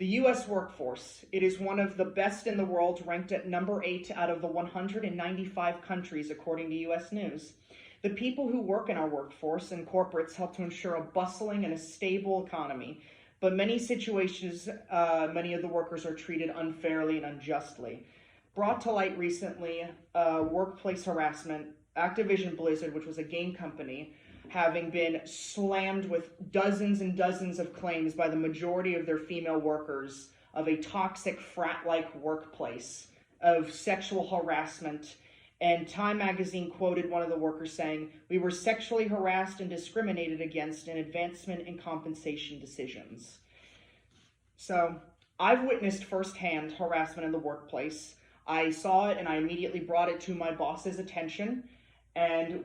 The U.S. workforce. It is one of the best in the world, ranked at number 8 out of the 195 countries, according to U.S. News. The people who work in our workforce and corporates help to ensure a bustling and a stable economy. But many situations, many of the workers are treated unfairly and unjustly. Brought to light recently, workplace harassment, Activision Blizzard, which was a game company, having been slammed with dozens and dozens of claims by the majority of their female workers of a toxic frat-like workplace, of sexual harassment. And Time magazine quoted one of the workers saying, "We were sexually harassed and discriminated against in advancement and compensation decisions." So I've witnessed firsthand harassment in the workplace. I saw it and I immediately brought it to my boss's attention. And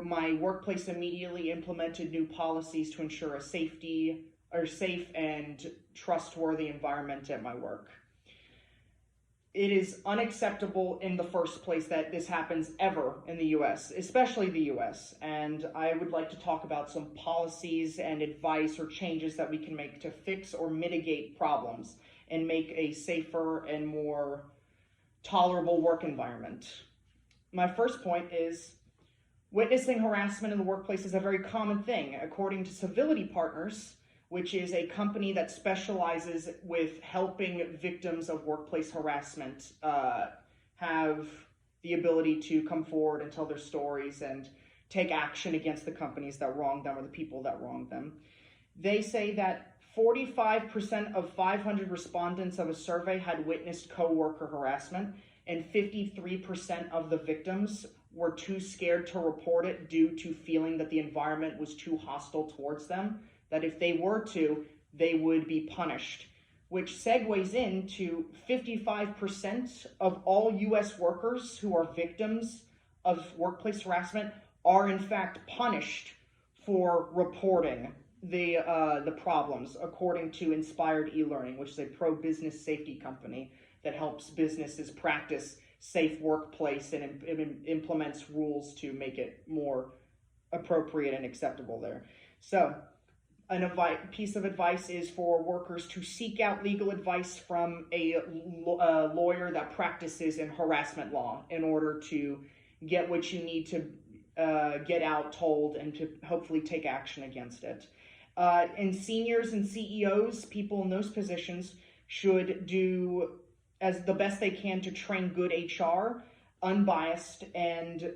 my workplace immediately implemented new policies to ensure a safe and trustworthy environment at my work. It is unacceptable in the first place that this happens ever in the U.S., especially the U.S. And I would like to talk about some policies and advice or changes that we can make to fix or mitigate problems and make a safer and more tolerable work environment. My first point is witnessing harassment in the workplace is a very common thing. According to Civility Partners, which is a company that specializes with helping victims of workplace harassment have the ability to come forward and tell their stories and take action against the companies that wronged them or the people that wronged them. They say that 45% of 500 respondents of a survey had witnessed coworker harassment, and 53% of the victims were too scared to report it due to feeling that the environment was too hostile towards them, that if they were to, they would be punished, which segues into 55% of all U.S. workers who are victims of workplace harassment are in fact punished for reporting the problems, according to Inspired eLearning, which is a pro-business safety company that helps businesses practice safe workplace and implements rules to make it more appropriate and acceptable there. So, a piece of advice is for workers to seek out legal advice from a lawyer that practices in harassment law in order to get what you need to get out told and to hopefully take action against it. And seniors and CEOs, people in those positions, should do as the best they can to train good HR, unbiased, and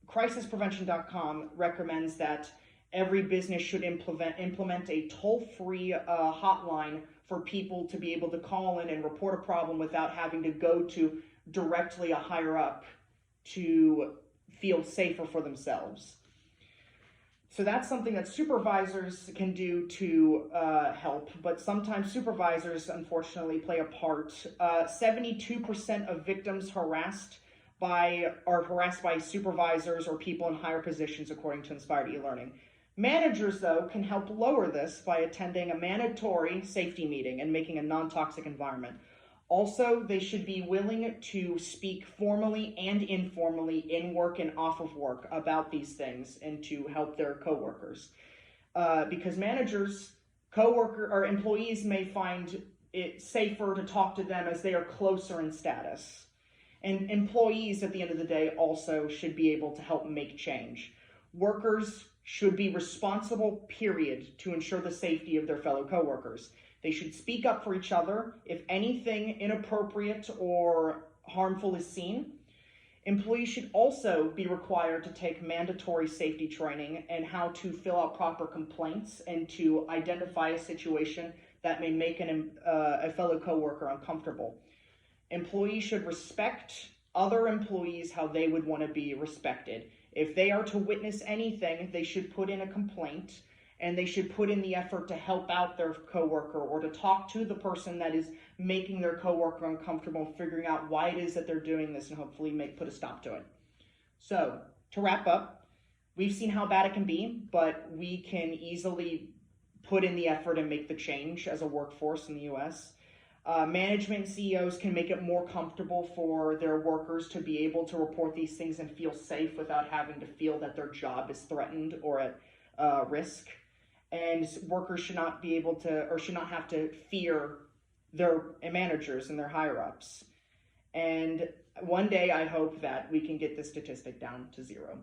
crisisprevention.com recommends that every business should implement a toll-free hotline for people to be able to call in and report a problem without having to go to directly a higher up to feel safer for themselves. So that's something that supervisors can do to help, but sometimes supervisors, unfortunately, play a part. 72% of victims are harassed by supervisors or people in higher positions, according to Inspired eLearning. Managers, though, can help lower this by attending a mandatory safety meeting and making a non-toxic environment. Also, they should be willing to speak formally and informally in work and off of work about these things and to help their coworkers. Because managers, or employees may find it safer to talk to them as they are closer in status. And employees, at the end of the day, also should be able to help make change. Workers should be responsible, period, to ensure the safety of their fellow coworkers. They should speak up for each other if anything inappropriate or harmful is seen. Employees should also be required to take mandatory safety training and how to fill out proper complaints and to identify a situation that may make a fellow coworker uncomfortable. Employees should respect other employees how they would want to be respected. If they are to witness anything, they should put in a complaint, and they should put in the effort to help out their coworker or to talk to the person that is making their coworker uncomfortable, figuring out why it is that they're doing this and hopefully put a stop to it. So, to wrap up, we've seen how bad it can be, but we can easily put in the effort and make the change as a workforce in the U.S. Management CEOs can make it more comfortable for their workers to be able to report these things and feel safe without having to feel that their job is threatened or at risk. and workers should not be able to, or should not have to fear their managers and their higher ups. And one day I hope that we can get this statistic down to 0.